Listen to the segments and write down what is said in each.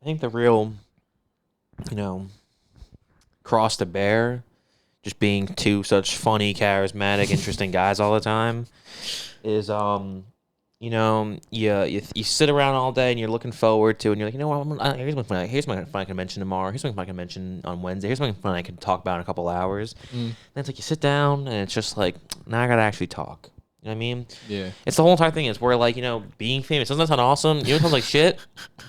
I think the real, you know, cross to bear, just being two such funny, charismatic, interesting guys all the time, is you sit around all day and you're looking forward to, and you're like, here's my fun I can mention tomorrow. Here's something fun I can mention on Wednesday. Here's something fun I can talk about in a couple hours. Then it's like you sit down and it's just like, now I gotta actually talk. You know what I mean? Yeah. It's the whole entire thing is where, like, being famous doesn't that sound awesome? You know, it sounds like shit.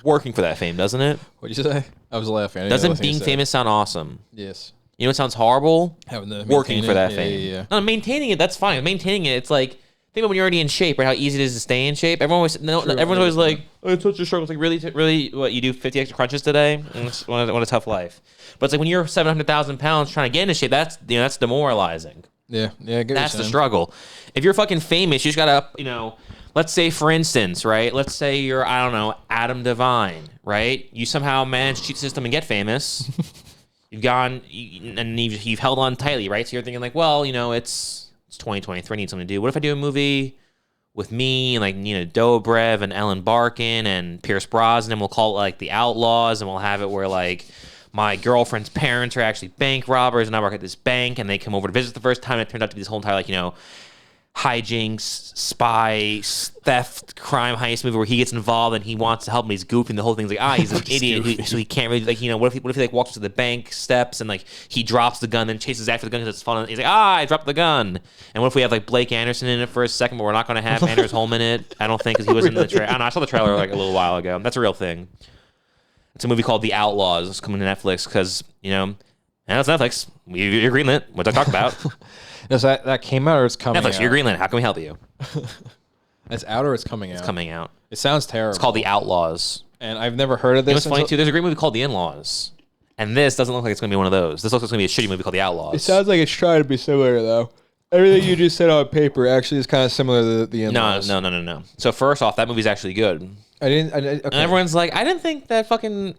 Working for that fame, doesn't it? What'd you say? I was laughing. Doesn't being famous sound awesome? Yes. You know what sounds horrible? Having to Working for that it. fame. Yeah. No, maintaining it, that's fine. Maintaining it, it's like, think about when you're already in shape, right? How easy it is to stay in shape. Everyone's always like, oh, it's such a struggle. It's like, really, what, you do 50 extra crunches today? What a tough life. But it's like when you're 700,000 pounds trying to get into shape, that's demoralizing. Yeah, I get That's the struggle. If you're fucking famous, you just gotta, let's say, for instance, right? Let's say you're, I don't know, Adam Devine, right? You somehow manage to cheat the system and get famous. You've held on tightly, right? So you're thinking like, well, it's 2023, I need something to do. What if I do a movie with me and like Nina Dobrev and Ellen Barkin and Pierce Brosnan? We'll call it like The Outlaws, and we'll have it where like my girlfriend's parents are actually bank robbers, and I work at this bank, and they come over to visit the first time, and it turned out to be this whole entire, like, hijinks, spy, theft, crime, heist movie where he gets involved, and he wants to help him, he's goofing, the whole thing's like, he's an idiot, so he can't really, like, what if he like, walks to the bank steps, and, like, he drops the gun, then chases after the gun because it's fun, and he's like, I dropped the gun, and what if we have, like, Blake Anderson in it for a second, but we're not going to have Anders Holm in it, I don't think, because he was in the trailer, I don't know, I saw the trailer, like, a little while ago, that's a real thing. It's a movie called The Outlaws. It's coming to Netflix because, and it's Netflix. You're greenlit. What did I talk about? No, so that came out or it's coming Netflix, out? you're greenlit. How can we help you? It's out or it's coming out? It's coming out. It sounds terrible. It's called The Outlaws. And I've never heard of this. What's funny, too? There's a great movie called The In-Laws. And this doesn't look like it's going to be one of those. This looks like it's going to be a shitty movie called The Outlaws. It sounds like it's trying to be similar, though. Everything you just said on paper actually is kind of similar to The In-Laws. No. So first off, that movie's actually good. Okay. And everyone's like, I didn't think that fucking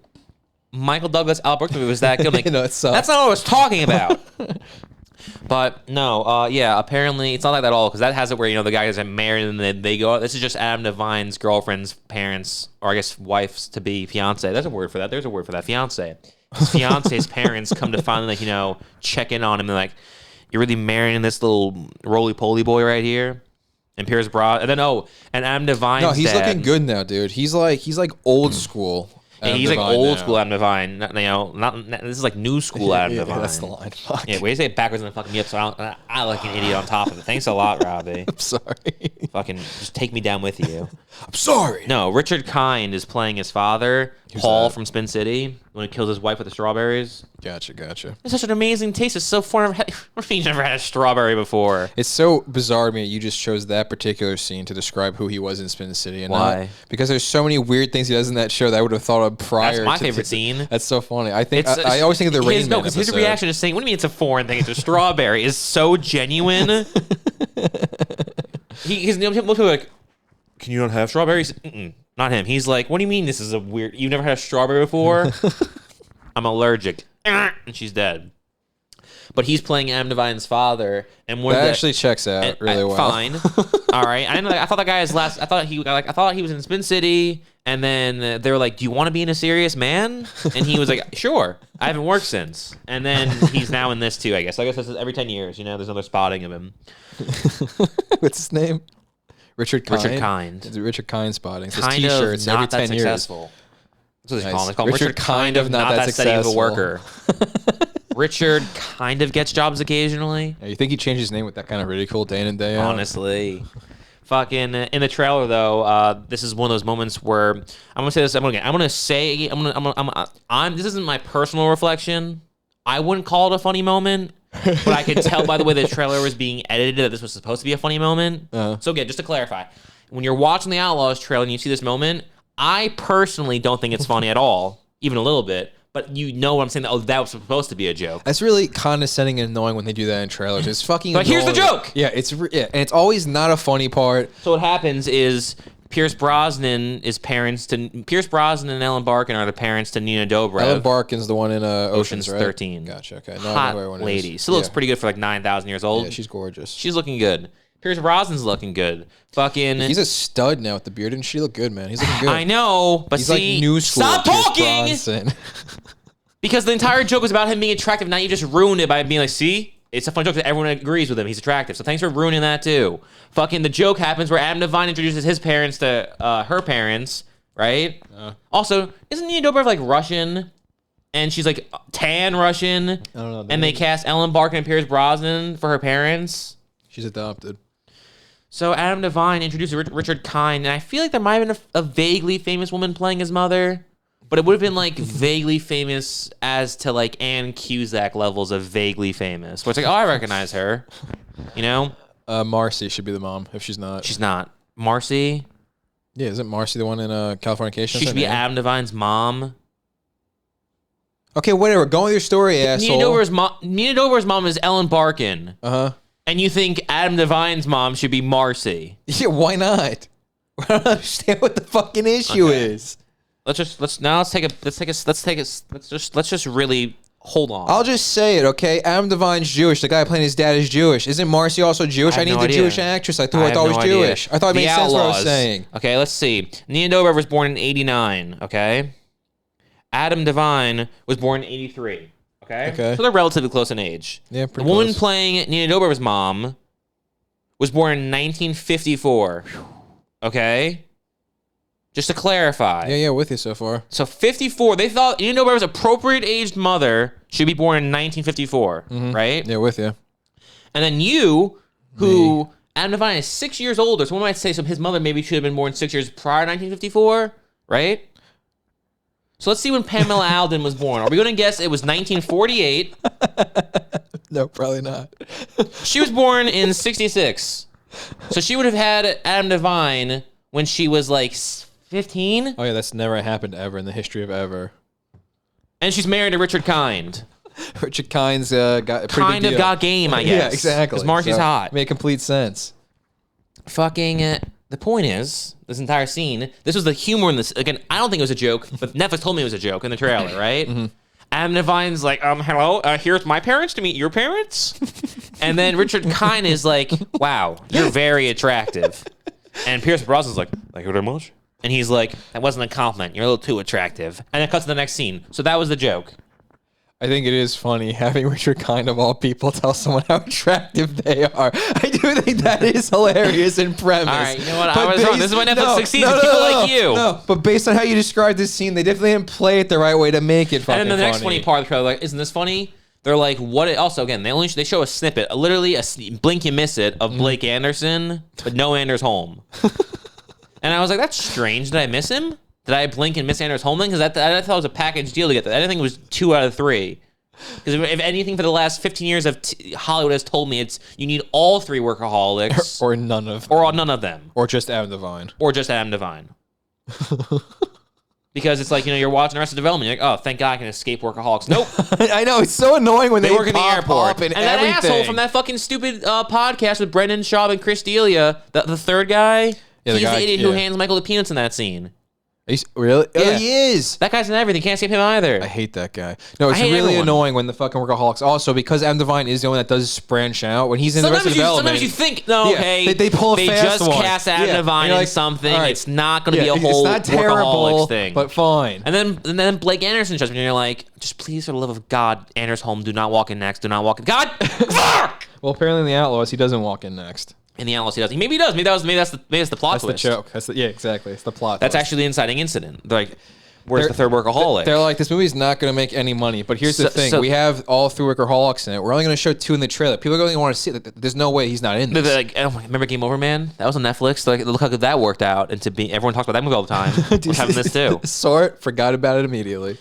Michael Douglas Al Brooks movie was that good. Like, it sucks. That's not what I was talking about. But no, apparently it's not like that at all, because that has it where the guy is married and they go. This is just Adam Devine's girlfriend's parents, or I guess wife's to be, fiance. There's a word for that. There's a word for that. Fiance. His fiance's parents come to finally check in on him and like, you're really marrying this little roly poly boy right here. And Pierce Brosnan, and then and Adam Devine's No, he's dad, looking good now, dude. He's like old school. Yeah, he's like old school Adam Devine. Not this is like new school Adam Devine. That's the line. Fuck. Yeah, way to say it backwards and fucking me up, so I like an idiot on top of it. Thanks a lot, Robbie. I'm sorry. Fucking just take me down with you. I'm sorry. No, Richard Kind is playing his father, Paul from Spin City, when he kills his wife with the strawberries. Gotcha. It's such an amazing taste. It's so foreign. What if you've never had a strawberry before? It's so bizarre to me that you just chose that particular scene to describe who he was in Spin City. And why? Because there's so many weird things he does in that show that I would have thought of prior. That's my favorite scene. That's so funny. I think I always think of the Rain Man because his reaction to saying, "What do you mean it's a foreign thing? It's a strawberry," is so genuine. He's like, "Can you not have strawberries?" Not him. He's like, "What do you mean this is a weird? You've never had a strawberry before?" I'm allergic, and she's dead. But he's playing Adam Devine's father, and that actually checks out really well. Fine, all right. I thought that guy is last. I thought he was in Spin City, and then they were like, "Do you want to be in A Serious Man?" And he was like, "Sure." I haven't worked since, and then he's now in this too. I guess this is every 10 years. There's another spotting of him. What's his name? Richard Kind. Richard Kind. It's Richard Kind spotting. It's kind T-shirts of not every 10 that years. Successful. That's what they call him. They call him Richard kind of not that steady of a successful. worker. Richard kind of gets jobs occasionally. Yeah, you think he changed his name with that kind of ridicule day in and day out? Honestly. Fucking in the trailer though, this is one of those moments where I'm gonna say this. This isn't my personal reflection. I wouldn't call it a funny moment, but I could tell by the way the trailer was being edited that this was supposed to be a funny moment. So again, just to clarify, when you're watching the Outlaws trailer and you see this moment, I personally don't think it's funny at all, even a little bit. But you know what I'm saying? Oh, that was supposed to be a joke. That's really condescending and annoying when they do that in trailers. It's fucking. But here's the joke. Yeah, and it's always not a funny part. So what happens is Pierce Brosnan and Ellen Barkin are the parents to Nina Dobrev. Ellen Barkin's the one in Ocean's, right? 13. Gotcha. Okay. Hot lady. Still looks pretty good for like 9,000 years old. Yeah, she's gorgeous. She's looking good. Pierce Brosnan's looking good. Fucking. He's a stud now with the beard, and she look good, man. He's looking good. I know, but He's see, like new school. stop Pierce talking. Brosnan. Because the entire joke was about him being attractive. Now you just ruined it by being like, see, it's a fun joke that everyone agrees with him. He's attractive. So thanks for ruining that too. Fucking the joke happens where Adam Devine introduces his parents to her parents, right? Also, isn't Nina Dobrev like Russian? And she's like tan Russian. I don't know. And they cast Ellen Barkin and Pierce Brosnan for her parents. She's adopted. So Adam Devine introduced Richard Kind, and I feel like there might have been a vaguely famous woman playing his mother, but it would have been like vaguely famous as to like Ann Cusack levels of vaguely famous. Where it's like, oh, I recognize her. You know? Marcy should be the mom if she's not. She's not. Marcy? Yeah, isn't Marcy the one in Californication? She should be Adam Devine's mom. Okay, whatever. Go with your story, asshole. Nina Dobre's mom is Ellen Barkin. Uh-huh. And you think Adam Devine's mom should be Marcy? Yeah, why not? I don't understand what the fucking issue is. Let's just really hold on. I'll just say it, okay? Adam Devine's Jewish. The guy playing his dad is Jewish. Isn't Marcy also Jewish? I need the Jewish actress. I thought was Jewish. I thought it made sense what I was saying. Okay, let's see. Nina Dobrev was born in 89, okay? Adam Devine was born in 83. Okay. So they're relatively close in age. Yeah, pretty The woman close. playing Nina Dobrev's mom was born in 1954. Okay? Just to clarify. Yeah, with you so far. So 54, they thought Nina Dobrev's appropriate aged mother should be born in 1954, right? Yeah, with you. And then you, who Adam Devine is 6 years older, so one might say so his mother maybe should have been born 6 years prior to 1954, right? So let's see when Pamela Alden was born. Are we going to guess it was 1948? No, probably not. She was born in 66. So she would have had Adam Devine when she was like 15. Oh, yeah, that's never happened ever in the history of ever. And she's married to Richard Kind. Richard Kind's got a pretty Kind big of deal. got game, I guess. Yeah, exactly. Because Marcy's hot. Made complete sense. Fucking... the point is, this entire scene, this was the humor in this. Again, I don't think it was a joke, but Netflix told me it was a joke in the trailer, right? Adam Devine's like, hello, here's my parents to meet your parents. And then Richard Kind is like, wow, you're very attractive. And Pierce Brosnan's like, thank you very much. And he's like, that wasn't a compliment. You're a little too attractive. And then cuts to the next scene. So that was the joke. I think it is funny having Richard Kind of all people tell someone how attractive they are. I do think that is hilarious in premise. All right, you know what? I was wrong. This is why Netflix succeeds with people like you. No, but based on how you described this scene, they definitely didn't play it the right way to make it fucking And then the next funny funny part of the trailer, like, isn't this funny? They're like, what? Also, again, they show a snippet, literally a blink you miss it of Blake Anderson, but no Anders Holm. And I was like, that's strange. Did I miss him? Did I blink and miss Anders Holm? Because I thought it was a package deal to get that. I didn't think it was 2 out of 3. Because if anything for the last 15 years of Hollywood has told me, it's you need all 3 workaholics. or none of them. Or none of them. Or just Adam Devine. Or just Adam Devine. Because it's like, you're watching Arrested Development. You're like, oh, thank God I can escape workaholics. Nope. I know. It's so annoying when they work in the airport. And that asshole from that fucking stupid podcast with Brendan Schaub and Chris D'Elia, the third guy, he's the idiot who hands Michael the peanuts in that scene. Really? Yeah. Oh, he is. That guy's in everything. Can't escape him either. I hate that guy. No, it's really annoying when the fucking workaholics. Also, because Adam Devine is the one that does branch out when he's in the Arrested Development. Sometimes you think, no, okay, they pull a fast just one. cast Adam Devine in something. Right. It's not going to be a whole it's not terrible, workaholics thing. But fine. And then Blake Anderson shows me, and you're like, just please, for the love of God, Anders Holm, do not walk in next. Do not walk in. God, fuck. Well, apparently in the Outlaws, he doesn't walk in next. In the Outlaws, he does. Maybe he does. Maybe that's the plot twist. That's the joke. Yeah, exactly. It's the plot. That's actually the inciting incident. They're like, where's the third workaholic? They're like, this movie's not going to make any money. But here's the thing: we have all 3 workaholics in it. We're only going to show 2 in the trailer. People are going to want to see it. There's no way he's not in this. They're like, oh, remember Game Over Man? That was on Netflix. They're like, look how good that worked out. And everyone talks about that movie all the time. We're having this too. Forgot about it immediately.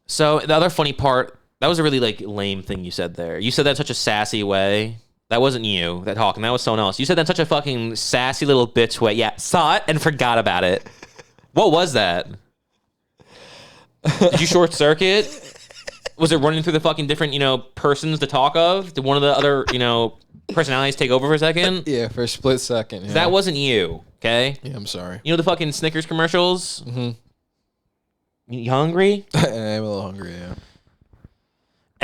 So the other funny part, that was a really lame thing you said there. You said that in such a sassy way. That wasn't you that talking. That was someone else. You said that in such a fucking sassy little bitch way. Yeah, saw it and forgot about it. What was that? Did you short circuit? Was it running through the fucking different, persons to talk of? Did one of the other, personalities take over for a second? Yeah, for a split second. Yeah. That wasn't you, okay? Yeah, I'm sorry. You know the fucking Snickers commercials? Mm-hmm. You hungry? I'm a little hungry, yeah.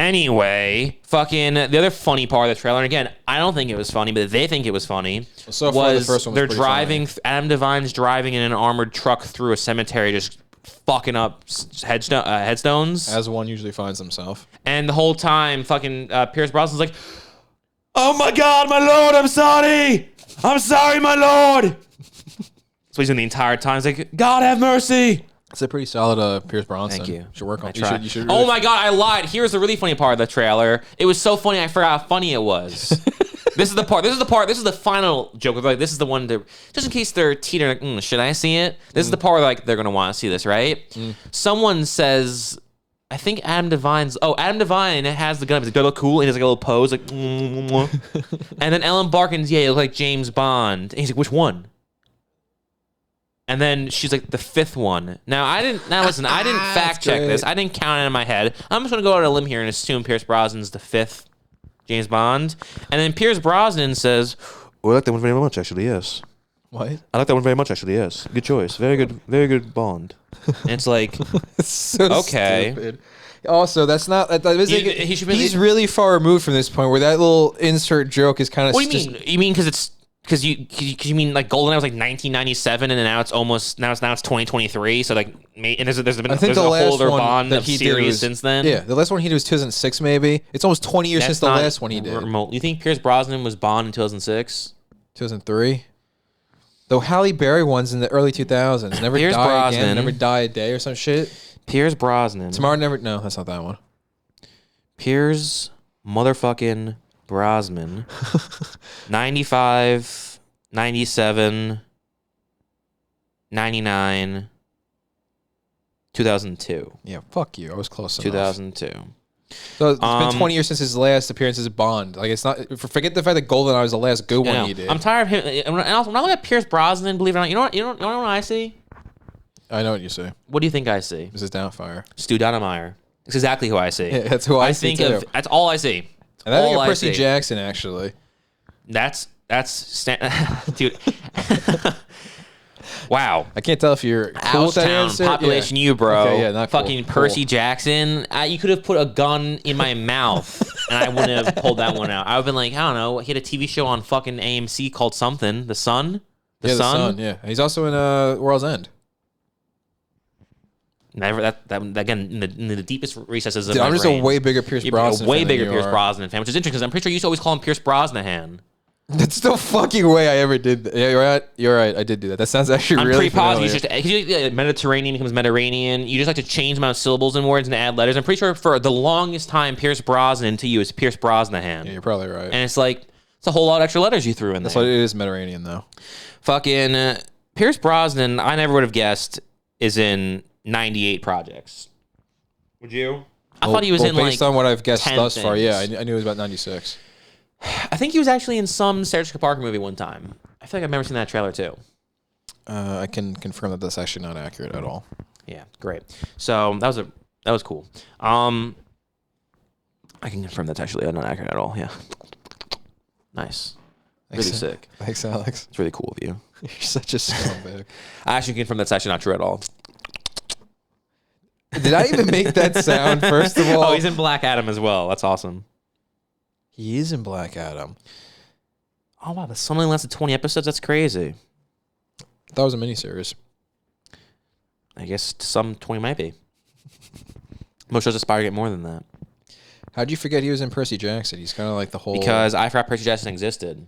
Anyway, fucking the other funny part of the trailer, and again, I don't think it was funny, but they think it was funny. So far, the first one was they're pretty driving. funny. Adam Devine's driving in an armored truck through a cemetery, just fucking up headstones. As one usually finds himself. And the whole time, fucking Pierce Brosnan's like, "Oh my God, my lord, I'm sorry, my lord." So he's doing the entire time. He's like, "God have mercy." It's a pretty solid Pierce Brosnan. Thank you. Should work on. You should Oh my God, I lied. Here's the really funny part of the trailer. It was so funny, I forgot how funny it was. This is the part. This is the final joke. Like, this is the one to, just in case they're teetering. Like, should I see it? This is the part where like they're gonna want to see this, right? Someone says, I think Adam Devine has the gun. He's like, "Do I look cool?" And he's like a little pose, like, and then Ellen Barkin's, "Yeah, you look like James Bond." And he's like, "Which one?" And then she's like, "The fifth one." Now listen, I didn't fact check this. I didn't count it in my head. I'm just gonna go out on a limb here and assume Pierce Brosnan's the fifth James Bond. And then Pierce Brosnan says, "Oh, I like that one very much, actually, yes." What? "I like that one very much, actually, yes. Good choice. Very good Bond." And it's like, It's so okay. stupid. Also, that's not. He should be- he's really far removed from this point where that little insert joke is kind of. What do you mean? You mean because you mean like GoldenEye was like 1997 and then now it's 2023, so like and there's been I think a the last older one Bond that of he did series was, since then. Yeah, the last one he did was 2006 maybe. It's almost 20 years since the last one he did. Remote. You think Pierce Brosnan was Bond in 2006? 2003. The Halle Berry ones in the early 2000s. Never Pierce Die Brosnan. Again, Never Die a Day or some shit. Pierce Brosnan. Tomorrow Never. No, that's not that one. Pierce motherfucking Brosnan. 95. 97, 99, 2002. Yeah, fuck you. I was close enough. 2002. So it's been 20 years since his last appearance as Bond. Like, it's not. Forget the fact that GoldenEye was the last good one he did. I'm tired of him. And also, when I look at Pierce Brosnan, believe it or not, you know what I see? I know what you say. What do you think I see? Mrs. Doubtfire. Stu Donnemeyer. That's exactly who I see. Yeah, that's who I see think too. of. That's all I see. And I think all of I Percy see. Jackson, actually. Dude. Wow. I can't tell if you're cool with that Town, answer. population you, bro. Okay, yeah, not cool. Fucking Percy Jackson. You could have put a gun in my mouth and I wouldn't have pulled that one out. I would have been like, I don't know. He had a TV show on fucking AMC called something. The Sun? The Sun? Yeah. He's also in World's End. Never that again in the deepest recesses of Dude, my I'm just brain. a way bigger Pierce Brosnan A way fan bigger than Pierce you are. Brosnan fan, which is interesting because I'm pretty sure you used to always call him Pierce Brosnahan. That's no fucking way I ever did that. Yeah, you're right. You're right. I did do that. That sounds actually I'm really pretty positive. familiar. You just Mediterranean becomes Mediterranean. You just like to change the amount of syllables in words and add letters. I'm pretty sure for the longest time, Pierce Brosnan to you is Pierce Brosnahan. Yeah, you're probably right. And it's like, it's a whole lot of extra letters you threw in That's there. what it is, Mediterranean, though. Fucking Pierce Brosnan, I never would have guessed, is in 98 projects. Would you? I thought he was in based on what I've guessed 10 thus far, yeah, things. I knew it was about 96. I think he was actually in some Sarah Jessica Parker movie one time. I feel like I've never seen that trailer too. I can confirm that that's actually not accurate at all. Yeah, great. So that was cool. I can confirm that's actually not accurate at all. Yeah, nice. Really sick. Thanks, Alex. It's really cool of you. You're such a scumbag. I actually confirm that's actually not true at all. Did I even make that sound, first of all? Oh, he's in Black Adam as well. That's awesome. He is in Black Adam. Oh, wow. That's only lasted 20 episodes. That's crazy. That was a miniseries. I guess some 20 might be. Most shows aspire to get more than that. How'd you forget he was in Percy Jackson? He's kind of like the whole... Because I forgot Percy Jackson existed.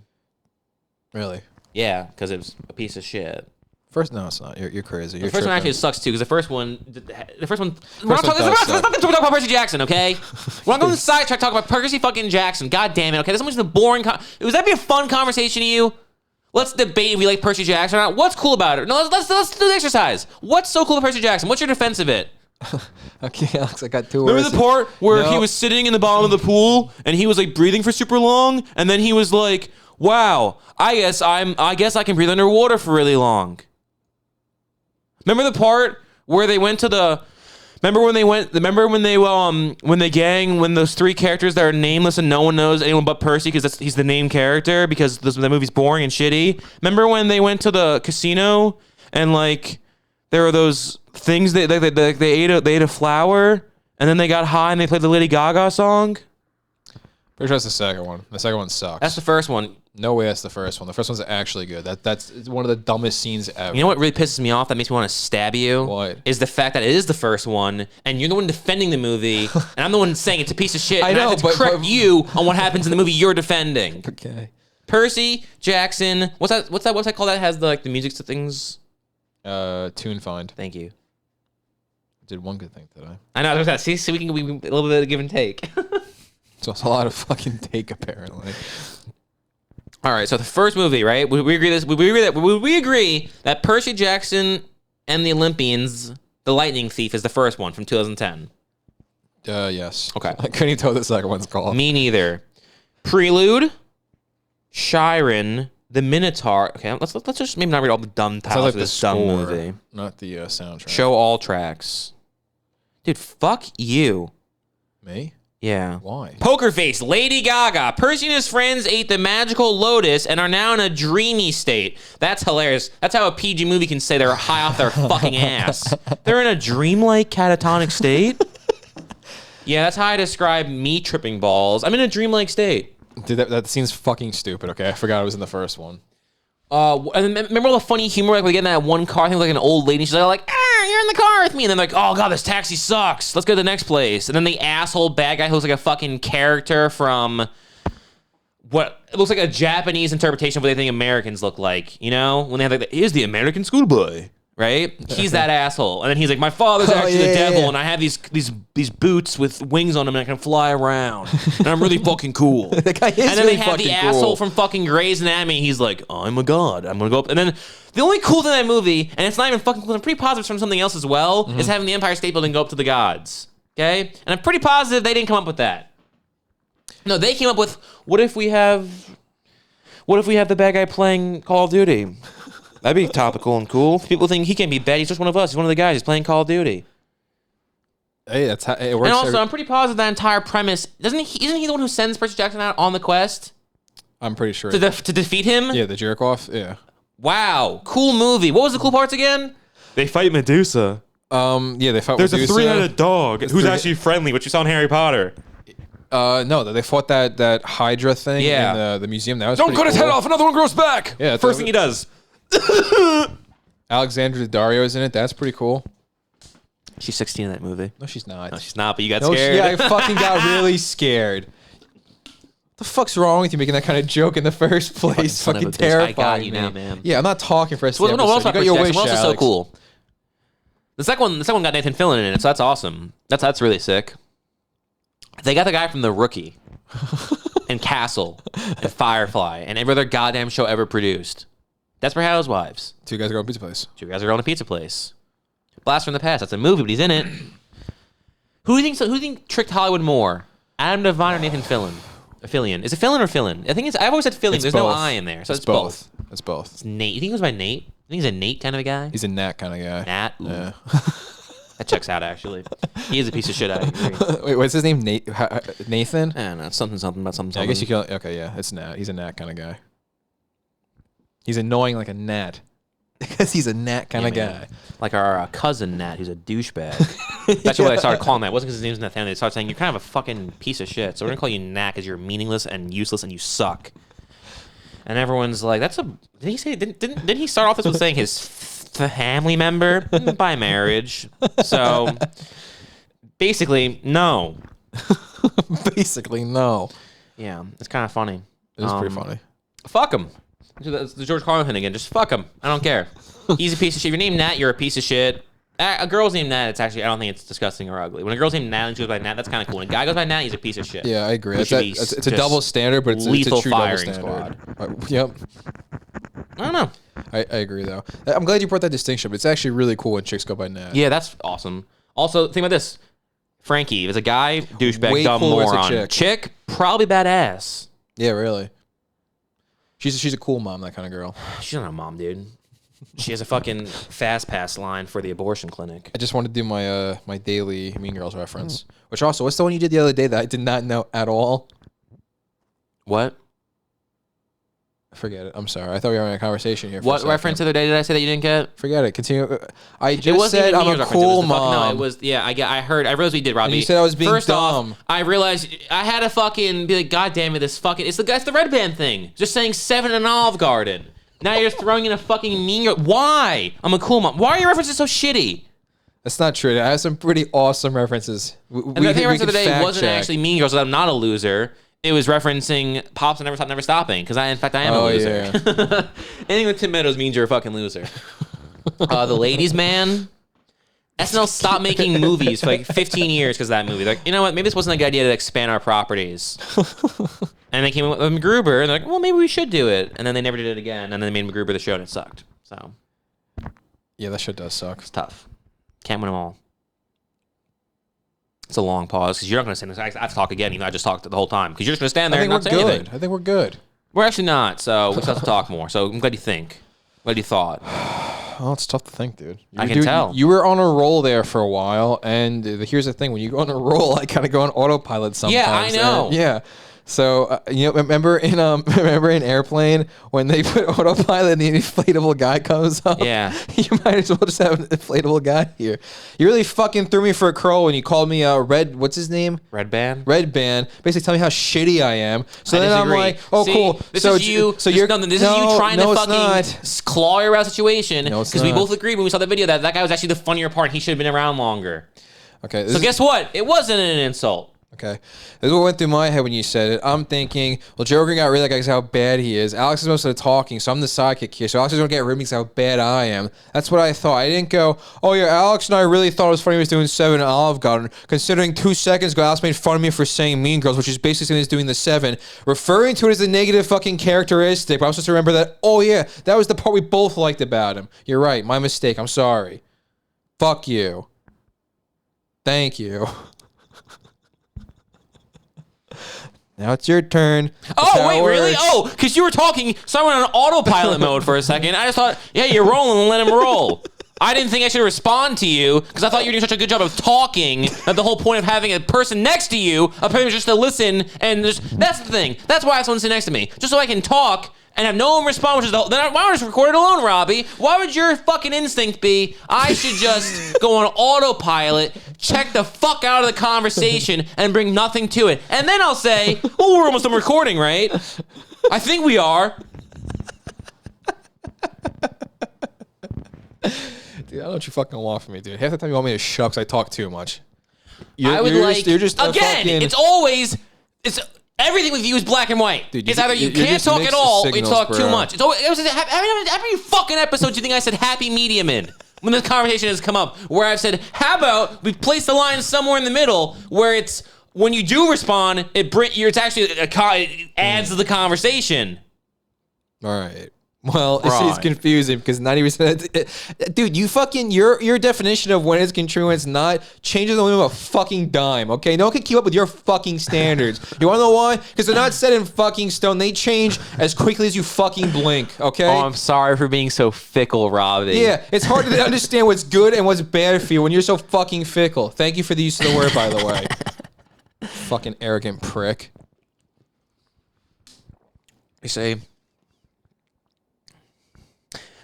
Really? Yeah, because it was a piece of shit. First, no, it's not. You're crazy. The first one actually sucks too, because the first one. We're not one talking about Percy Jackson, okay? We're not going to sidetrack talk about Percy fucking Jackson. God damn it, okay? This is a boring. Was that be a fun conversation to you? Let's debate if we like Percy Jackson or not. What's cool about it? No, let's do the exercise. What's so cool about Percy Jackson? What's your defense of it? Okay, Alex, I got 2 words. Remember the part where No. he was sitting in the bottom of the pool and he was like breathing for super long, and then he was like, "Wow, I guess I can breathe underwater for really long." Remember the part where they went to the? Remember when those 3 characters that are nameless and no one knows anyone but Percy because he's the named character because the movie's boring and shitty. Remember when they went to the casino and like there were those things they ate a flower And then they got high and they played the Lady Gaga song. Pretty sure that's the second one. The second one sucks. That's the first one. No way that's the first one. The first one's actually good. That's one of the dumbest scenes ever. You know what really pisses me off that makes me want to stab you? What? Is the fact that it is the first one, and you're the one defending the movie, and I'm the one saying it's a piece of shit. I and know, I have to correct you on what happens in the movie you're defending. Okay. Percy Jackson. What's that website called that has the music to things? Tune Find. Thank you. Did one good thing today. I know. There's that. See, so we can a little bit of give and take. So it's a lot of fucking take apparently. All right. So the first movie, right? We agree that Percy Jackson and the Olympians, The Lightning Thief, is the first one from 2010. Yes. Okay. I couldn't even tell what the second one's called. Me neither. Prelude, Chiron, The Minotaur. Okay, let's just maybe not read all the dumb titles Sounds like of this dumb movie. Not the soundtrack. Show all tracks. Dude, fuck you. Me? Yeah. Why? Poker Face, Lady Gaga. Percy and his friends ate the magical lotus and are now in a dreamy state. That's hilarious. That's how a PG movie can say they're high off their fucking ass. They're in a dreamlike catatonic state? Yeah, that's how I describe me tripping balls. I'm in a dreamlike state. Dude, that scene's fucking stupid, okay? I forgot it was in the first one. And then remember all the funny humor, like we get in that one car, I think like an old lady, she's like, you're in the car with me. And then like, oh god, this taxi sucks. Let's go to the next place. And then the asshole bad guy who looks like a fucking character from what it looks like a Japanese interpretation of what they think Americans look like. You know? When they have like, here's the American schoolboy. Right? He's that asshole. And then he's like, my father's actually the devil, and I have these boots with wings on them, and I can fly around. And I'm really fucking cool. The guy is and then really they have the fucking asshole cool. from fucking Grey's Anatomy. He's like, I'm a god. I'm gonna go up. And then the only cool thing in that movie, and it's not even fucking cool, I'm pretty positive it's from something else as well, is having the Empire State Building go up to the gods. Okay? And I'm pretty positive they didn't come up with that. No, they came up with, what if we have the bad guy playing Call of Duty? That'd be topical and cool. People think he can't be bad. He's just one of us. He's one of the guys. He's playing Call of Duty. Hey, that's how it works. And also, I'm pretty positive that entire premise isn't he the one who sends Percy Jackson out on the quest I'm pretty sure. to defeat him? Yeah, the jerk off. Yeah. Wow, cool movie. What was the cool parts again? They fight Medusa. Yeah, they fought. There's Medusa. a three-headed dog who's actually friendly, which you saw in Harry Potter. No, they fought that Hydra thing in the museum. That was Don't pretty cut his cool. head off. Another one grows back. Yeah, first thing he does. Alexandra Daddario's in it. That's pretty cool. She's 16 in that movie. No, she's not. No, she's not. But you got No, scared. yeah, I fucking got really scared. What the fuck's wrong with you making that kind of joke in the first place? son of a Fucking bitch. I terrifying got you me. now, man. Yeah, I'm not talking for a Well, second. no, what else You about got Percy your Jackson? wish, What else is so Alex. cool? The second one got Nathan Fillion in it, so that's awesome. That's really sick. They got the guy from The Rookie, and Castle, and Firefly, and every other goddamn show ever produced. Desperate Housewives. Two guys go to pizza place. Two guys are going to pizza place. Blast from the Past. That's a movie, but he's in it. Who do you think tricked Hollywood more? Adam Devine or Nathan Fillion? Is it Fillion or Fillion? I think I've always said Fillion. There's no I in there, so it's both. It's both. It's Nate. You think he goes by Nate? I think he's a Nate kind of a guy. He's a Nat kind of guy. Nat. Ooh. Yeah. That checks out actually. He is a piece of shit. I agree. Wait, what's his name? Nathan? I don't know. It's something about something. Yeah, I guess you can. Okay, yeah, it's Nat. He's a Nat kind of guy. He's annoying like a gnat. Because he's a gnat kind of guy. Like our cousin Nat, who's a douchebag. That's what I started calling that. It wasn't because his name's Nathaniel. They started saying, you're kind of a fucking piece of shit. So we're going to call you Nat because you're meaningless and useless and you suck. And everyone's like, that's a... Did he say... Didn't he start off this with saying his family member? By marriage. So... Basically, no. Basically, no. Yeah, it's kind of funny. It is pretty funny. Fuck him. The George Carlin thing again. Just fuck him. I don't care. He's a piece of shit. If you're named Nat, you're a piece of shit. A girl's named Nat, it's actually, I don't think it's disgusting or ugly. When a girl's named Nat and she goes by Nat, that's kind of cool. When a guy goes by Nat, he's a piece of shit. Yeah, I agree. He It's should be a double standard, but it's a lethal true double firing standard. squad. Yep. I don't know. I agree, though. I'm glad you brought that distinction, but it's actually really cool when chicks go by Nat. Yeah, that's awesome. Also, think about this. Frankie is a guy, douchebag, Way dumb cooler as a moron. chick. Probably badass. Yeah, really. She's a cool mom, that kind of girl. She's not a mom, dude. She has a fucking fast pass line for the abortion clinic. I just wanted to do my my daily Mean Girls reference. Which also, what's the one you did the other day that I did not know at all? What? Forget it. I'm sorry. I thought we were having a conversation here. What reference the other day did I say that you didn't get? Forget it. Continue. I just said I'm a cool mom. No, it was. Yeah, I heard. I realized we did, Robbie. And you said I was being First dumb. off, I realized I had to fucking be like, God damn it, this fucking. It's the red band thing. Just saying 7 in Olive Garden. Now you're just throwing in a fucking Mean Girl. Why? I'm a cool mom. Why are your references so shitty? That's not true. I have some pretty awesome references. And the reference of the day wasn't actually Mean Girls. I'm not a loser. It was referencing Pops and Never Stop, Never Stopping, because in fact I am a loser. Yeah. Anything with Tim Meadows means you're a fucking loser. The Ladies Man. SNL stopped making movies for like 15 years because of that movie. Like, you know what? Maybe this wasn't a good idea to expand our properties. And they came up with MacGruber, and they're like, well, maybe we should do it. And then they never did it again, and then they made MacGruber the show, and it sucked. So. Yeah, that shit does suck. It's tough. Can't win them all. It's a long pause because you're not going to say this. I have to talk again, even though I just talked the whole time. Because you're just going to stand there and not say anything. I think we're good. We're actually not, so we just have to talk more. So I'm glad you think. Glad you thought. Oh, it's tough to think, dude. I can tell. You were on a roll there for a while, and here's the thing. When you go on a roll, I kind of go on autopilot sometimes. Yeah, I know. Yeah. So remember in Airplane when they put autopilot and the inflatable guy comes up? Yeah. You might as well just have an inflatable guy here. You really fucking threw me for a curl when you called me Red. What's his name? Red Band. Red Band. Basically, telling me how shitty I am. So then I'm like, oh, see, cool. This is you. This is you trying to fucking claw your out situation. No, it's because we both agreed when we saw the video that guy was actually the funnier part. And he should have been around longer. Okay. So guess what? It wasn't an insult. Okay. This is what went through my head when you said it. I'm thinking, well, Joe Green got rid of that guy because how bad he is. Alex is most of the talking, so I'm the sidekick here. So Alex is going to get rid of me because how bad I am. That's what I thought. I didn't go, oh, yeah, Alex and I really thought it was funny he was doing 7 in Olive Garden, considering 2 seconds ago Alex made fun of me for saying Mean Girls, which is basically saying he's doing the 7, referring to it as a negative fucking characteristic. But I'm supposed to remember that, oh, yeah, that was the part we both liked about him. You're right. My mistake. I'm sorry. Fuck you. Thank you. Now it's your turn. Oh, wait, really? Oh, because you were talking, so I went on autopilot mode for a second. I just thought, yeah, you're rolling and let him roll. I didn't think I should respond to you because I thought you were doing such a good job of talking that the whole point of having a person next to you apparently was just to listen and just, that's the thing. That's why I have someone sit next to me. Just so I can talk and have no one respond, which is then why don't I just record it alone, Robbie? Why would your fucking instinct be I should just go on autopilot, check the fuck out of the conversation, and bring nothing to it? And then I'll say, oh, we're almost done recording, right? I think we are. Dude, I don't know what you fucking want from me, dude. Half the time you want me to shut because I talk too much. It's everything with you is black and white. Dude, it's either you can't talk at all or you talk too much. It's always, every fucking episode you think I said happy medium in when this conversation has come up where I've said, how about we place the line somewhere in the middle where it's when you do respond, it adds to the conversation. All right. Well, it's confusing because 90%. Dude, you fucking your definition of when it's true and it's not changes on a fucking dime. Okay, no one can keep up with your fucking standards. You want to know why? Because they're not set in fucking stone. They change as quickly as you fucking blink. Okay. Oh, I'm sorry for being so fickle, Robbie. Yeah, it's hard to understand what's good and what's bad for you when you're so fucking fickle. Thank you for the use of the word, by the way. Fucking arrogant prick. You say.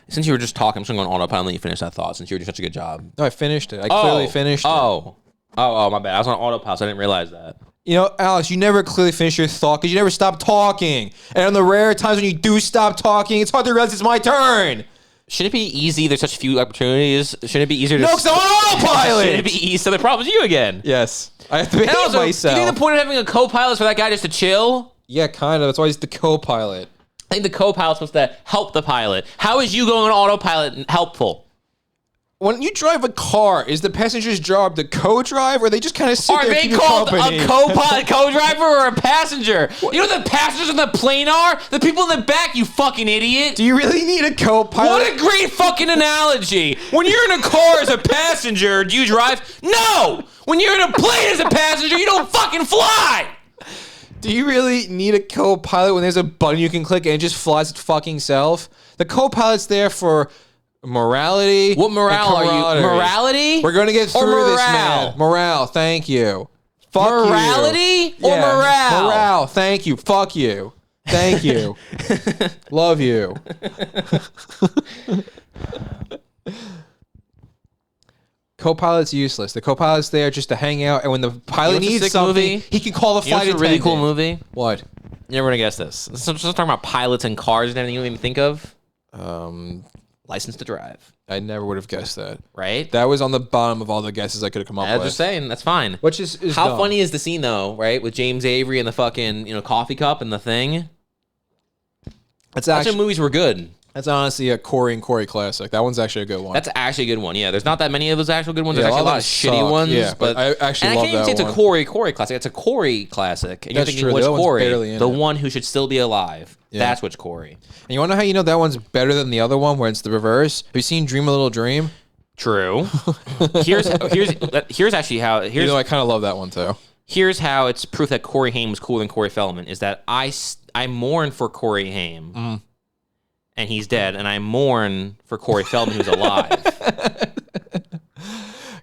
Since you were just talking, I'm just going to go on autopilot and let you finish that thought since you were doing such a good job. No, I finished it. I clearly finished it. Oh, my bad. I was on autopilot, so I didn't realize that. You know, Alex, you never clearly finish your thought because you never stop talking. And on the rare times when you do stop talking, it's hard to realize it's my turn. Shouldn't it be easy? There's such few opportunities. Shouldn't it be easier to... No, because I'm on autopilot! Shouldn't it be easy? So the problem is you again. Yes. I have to behave myself. Do you think the point of having a co-pilot is for that guy just to chill? Yeah, kind of. That's why he's the co-pilot. I think the co-pilot's supposed to help the pilot. How is you going on autopilot helpful? When you drive a car, is the passenger's job to co-drive, or they just kind of sit there? Are they called a co-pilot, co-driver, or a passenger? What? You know what the passengers on the plane are? The people in the back, you fucking idiot. Do you really need a co-pilot? What a great fucking analogy. When you're in a car as a passenger, do you drive? No! When you're in a plane as a passenger, you don't fucking fly! Do you really need a co-pilot when there's a button you can click and it just flies its fucking self? The co-pilot's there for morality. What morale are you? Morality? We're going to get through this, man. Morale, thank you. Fuck morality you. Or morale? Morale, thank you. Fuck you. Thank you. Love you. Co-pilot's useless. The co-pilot's there just to hang out, and when the pilot needs something, he can call the flight attendant. Really cool movie. What? You're never gonna guess this. Just talking about pilots and cars and everything you don't even think of. License to Drive. I never would have guessed that. Right? That was on the bottom of all the guesses I could have come up with. I was just saying, that's fine. Which is how dumb. funny is the scene though, right? With James Avery and the fucking coffee cup and the thing. That's actually movies were good. That's honestly a Corey and Corey classic. That one's actually a good one. That's actually a good one. Yeah, there's not that many of those actual good ones. Yeah, There's actually a lot of shitty ones. Yeah, but I actually love that one. I can't even say it's a Corey classic. It's a Corey classic. And that's you're thinking, true. which Corey? The one who should still be alive. Yeah. That's which Corey. And you want to know how you know that one's better than the other one, where it's the reverse? Have you seen Dream a Little Dream? True. here's actually how. I kind of love that one too. Here's how it's proof that Corey Haim was cooler than Corey Feldman. Is that I mourn for Corey Haim. And he's dead, and I mourn for Corey Feldman, who's alive.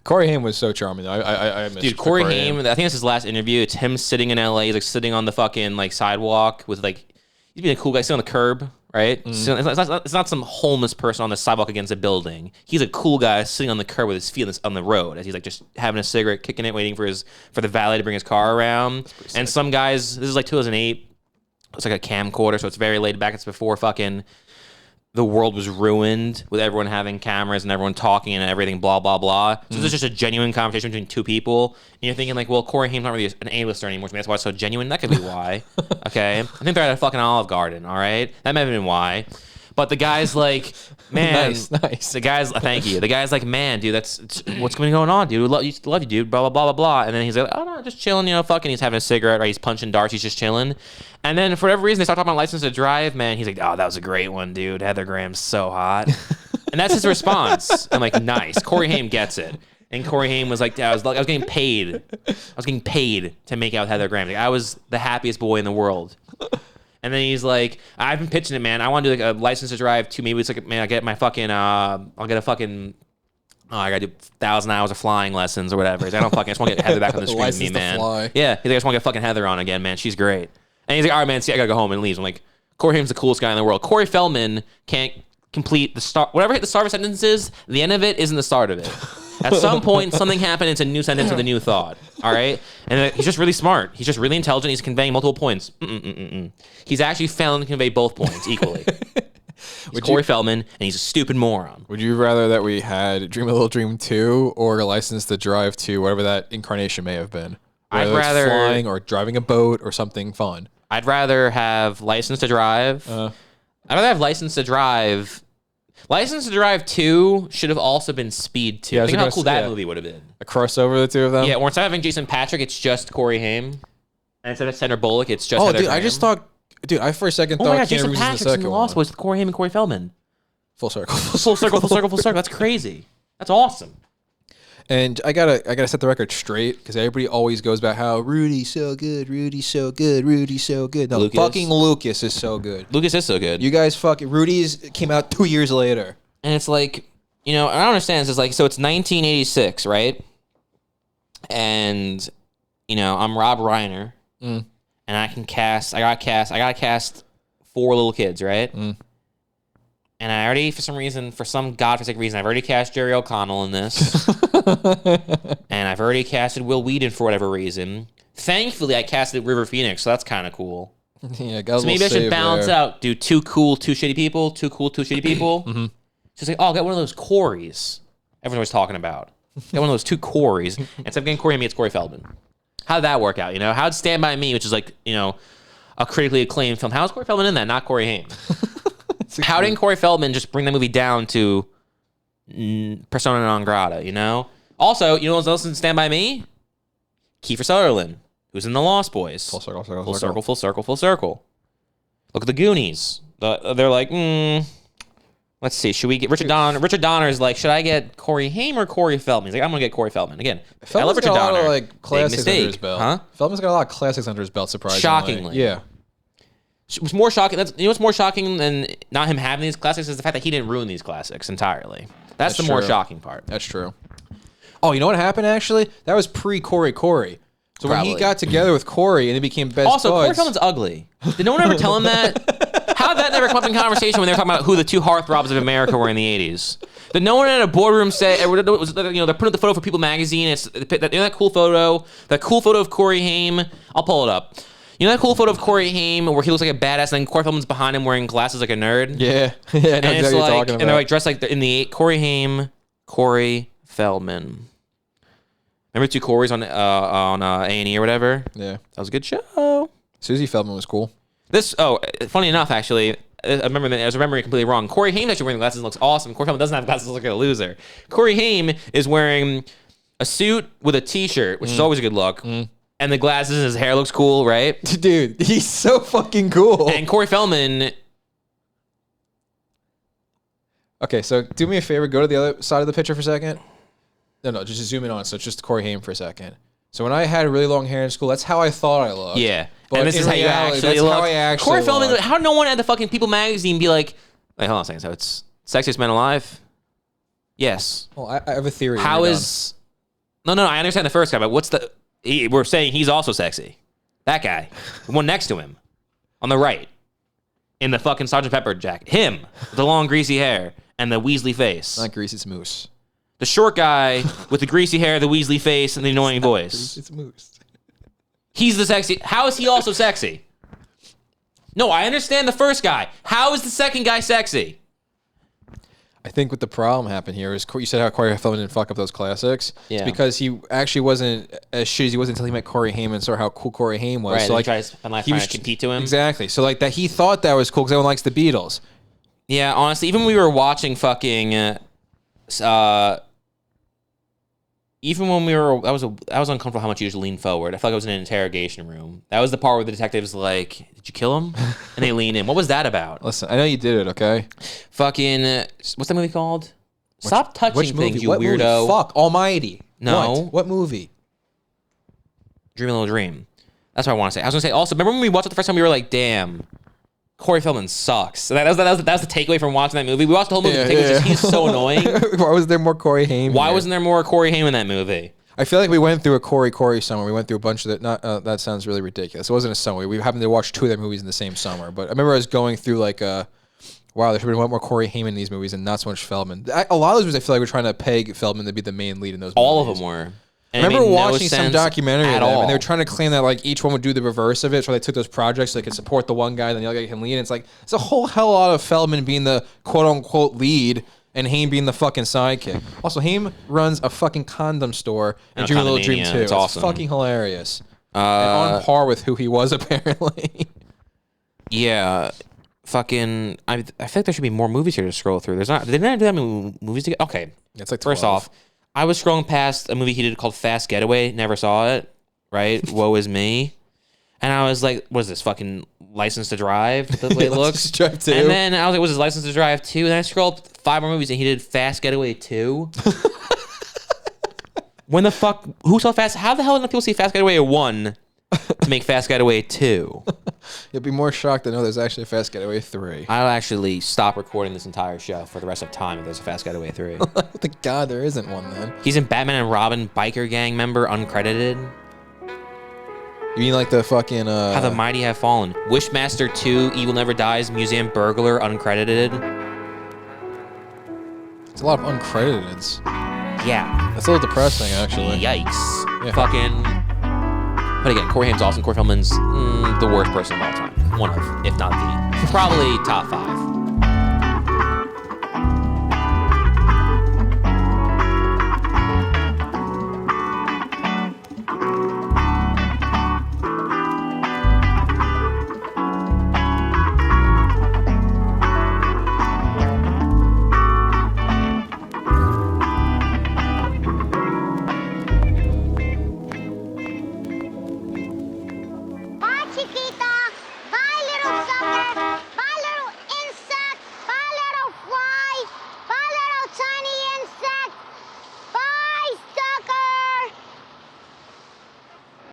Corey Haim was so charming. I miss Corey Haim. I think that's his last interview. It's him sitting in LA. He's like sitting on the fucking sidewalk with he's being a cool guy, sitting on the curb, right? So it's not some homeless person on the sidewalk against a building. He's a cool guy sitting on the curb with his feet on the road as he's just having a cigarette, kicking it, waiting for the valet to bring his car around. And some guys, this is 2008. It's like a camcorder, so it's very laid back. It's before fucking the world was ruined with everyone having cameras and everyone talking and everything, blah, blah, blah. So it's just a genuine conversation between two people. And you're thinking well, Corey Haim's not really an A-lister anymore, so that's why it's so genuine. That could be why. Okay? I think they're at a fucking Olive Garden, all right? That might have been why. But the guy's like, man. Nice. The guy's, thank you. The guy's like, man, dude, what's going on, dude? Love you, dude, blah, blah, blah, blah, blah. And then he's like, oh, no, just chilling, fucking. He's having a cigarette, right? He's punching darts. He's just chilling. And then for whatever reason, they start talking about License to Drive, man. He's like, oh, that was a great one, dude. Heather Graham's so hot. And that's his response. I'm like, nice. Corey Haim gets it. And Corey Haim was like, I was getting paid. I was getting paid to make out with Heather Graham. I was the happiest boy in the world. And then he's like, I've been pitching it, man. I want to do a License to Drive 2. Maybe it's man, I get my fucking, I'll get a fucking, I gotta do 1,000 hours of flying lessons or whatever. I just want to get Heather back on the screen with me, man. Yeah, he's like, I just want to get fucking Heather on again, man. She's great. And he's like, all right, man, see, I gotta go home, and leaves. I'm like, Corey Haim's the coolest guy in the world. Corey Feldman can't complete the start, whatever the start of a sentence is, the end of it isn't the start of it. At some point, something happened. It's a new sentence with a new thought. All right, and he's just really smart. He's just really intelligent. He's conveying multiple points. He's actually failing to convey both points equally. He's Corey Feldman, and he's a stupid moron. Would you rather that we had Dream a Little Dream 2 or License to Drive 2, whatever that incarnation may have been? Whether I'd rather flying or driving a boat or something fun. I'd rather have License to Drive. I'd rather have License to Drive. License to Drive 2 should have also been Speed 2. Think how cool that movie would have been. A crossover of the two of them? Yeah, or instead of having Jason Patrick, it's just Corey Haim. And instead of Sandra Bullock, it's just Heather dude, Graham. I just thought... Dude, I for a second thought my God, Keanu Jason Reeves was Patrick's the in second The one. Lost Boys with Corey Haim and Corey Feldman. Full circle. Full circle. That's crazy. That's awesome. And I gotta set the record straight because everybody always goes about how Rudy's so good. No, Lucas. fucking Lucas is so good. Lucas is so good. You guys fucking Rudy's came out 2 years later. And it's like, I don't understand. It's like, so it's 1986, right? And, I'm Rob Reiner. And I gotta cast 4 little kids, right? And I already, for some godforsaken reason, I've already cast Jerry O'Connell in this. And I've already casted Will Wheaton for whatever reason. Thankfully, I casted River Phoenix, so that's kind of cool. Yeah, got so maybe I should balance out. Do 2 cool, 2 shitty people. 2 cool, 2 shitty people. Just like, I'll get one of those Coreys everyone's always talking about. Get one of those 2 Coreys. Instead of getting Corey Haim, it's Corey Feldman. How'd that work out? How'd Stand By Me, which is like, a critically acclaimed film. How's Corey Feldman in that? Not Corey Haim. How didn't Corey Feldman just bring the movie down to persona non grata, Also, you know what's else in Stand By Me? Kiefer Sutherland, who's in The Lost Boys. Full circle. Look at the Goonies. They're like, let's see. Should we get Richard Donner? Richard Donner's like, should I get Corey Haim or Corey Feldman? He's like, I'm gonna get Corey Feldman again. I love Richard Donner. A lot of, classics under his belt. Huh? Feldman's got a lot of classics under his belt. Surprisingly, shockingly, yeah. What's more shocking? What's more shocking than not him having these classics is the fact that he didn't ruin these classics entirely. That's the more shocking part. That's true. Oh, you know what happened actually? That was pre-Corey. So when he Probably. got together with Corey and they became best Also, Corey buds. Feldman's ugly. Did no one ever tell him that? How did that never come up in conversation when they were talking about who the two heartthrobs of America were in the 80s? Did no one in a boardroom say, they're putting up the photo for People magazine. It's that cool photo of Corey Haim. I'll pull it up. You know that cool photo of Corey Haim where he looks like a badass, and then Corey Feldman's behind him wearing glasses like a nerd. Yeah, yeah, I know And exactly it's what you're like, talking about. and they're like dressed like in the Corey Haim, Corey Feldman. Remember two Corys on A&E or whatever? Yeah, That was a good show. Susie Feldman was cool. Funny enough, actually, I was remembering completely wrong. Corey Haim actually wearing glasses and looks awesome. Corey Feldman doesn't have glasses, looks like a loser. Corey Haim is wearing a suit with a t-shirt, which is always a good look. And the glasses and his hair looks cool, right? Dude, he's so fucking cool. And Corey Feldman... Okay, so do me a favor. Go to the other side of the picture for a second. No, just zoom in on. So it's just Corey Haim for a second. So when I had really long hair in school, that's how I thought I looked. Yeah. But And this in is how you reality, actually that's look. how I actually Corey Feldman, look. how no one at the fucking People magazine be like, wait, hold on a second. So it's sexiest man alive? Yes. Well, I have a theory. How is... No, I understand the first guy, but what's the... We're saying he's also sexy. That guy. The one next to him. On the right. In the fucking Sgt. Pepper jacket. Him. With the long greasy hair. And the Weasley face. Not Grease, it's Moose. The short guy with the greasy hair, the Weasley face, and the annoying voice. It's Moose. He's the sexy... How is he also sexy? No, I understand the first guy. How is the second guy sexy? I think what the problem happened here is you said how Corey Feldman didn't fuck up those classics. Yeah. It's because he actually wasn't as shitty as he was until he met Corey Haim and saw how cool Corey Haim was. Right, So like, like, try to spend life he trying was to compete to him. Exactly. So like that, he thought that was cool because everyone likes the Beatles. Yeah, honestly, even when we were watching fucking... even when we were... I was uncomfortable how much you just leaned forward. I felt like I was in an interrogation room. That was the part where the detective's like, did you kill him? And they lean in. What was that about? Listen, I know you did it, okay? Fucking... what's that movie called? Stop touching Which movie? things, you What weirdo. movie? Fuck, Almighty. No. What movie? Dream a Little Dream. That's what I want to say. I was going to say, also, remember when we watched it the first time, we were like, damn, Corey Feldman sucks. And that was the takeaway from watching that movie. We watched the whole movie. The takeaway was just, he's so annoying. Why was there more Corey Haim? Why here? wasn't there more Corey Haim in that movie? I feel like we went through a Corey summer. We went through a bunch of that. Not that sounds really ridiculous. It wasn't a summer. We happened to watch two of their movies in the same summer. But I remember I was going through like, wow, there should have been a lot more Corey Haim in these movies and not so much Feldman. A lot of those movies, I feel like we're trying to peg Feldman to be the main lead in those movies. All of them were. I And it remember made no watching some sense documentary of at them, all. and they were trying to claim that like each one would do the reverse of it, so they took those projects so they could support the one guy, then the other guy can lead. And it's like it's a whole hell lot of Feldman being the quote unquote lead and Haim being the fucking sidekick. Also, Haim runs a fucking condom store in And Dream a Little Dream Condominium. too. It's awesome. Fucking hilarious. And on par with who he was apparently. Yeah. Fucking... I feel like there should be more movies here to scroll through. There's not... Did they not do that many movies together? Okay. It's like 12. First off, I was scrolling past a movie he did called Fast Getaway. Never saw it. Right? Woe is me. And I was like, what is this? Fucking License to Drive? The way it looks? License to Drive 2. And then I was like, was this License to Drive 2? And then I scrolled up 5 more movies and he did Fast Getaway 2. When the fuck? Who saw Fast? How the hell did people see Fast Getaway 1 to make Fast Getaway 2? You'll be more shocked to know there's actually a Fast Getaway 3. I'll actually stop recording this entire show for the rest of time if there's a Fast Getaway 3. Thank God there isn't one then. He's in Batman and Robin, biker gang member, uncredited. You mean like the fucking How the Mighty Have Fallen. Wishmaster 2, Evil Never Dies, Museum Burglar, uncredited. It's a lot of uncrediteds. Yeah. That's a little depressing actually. Yikes. Yeah. Fucking... But again, Corey Haim's awesome. Corey Feldman's the worst person of all time. One of, if not the. Probably top 5. Bye, Chiquita.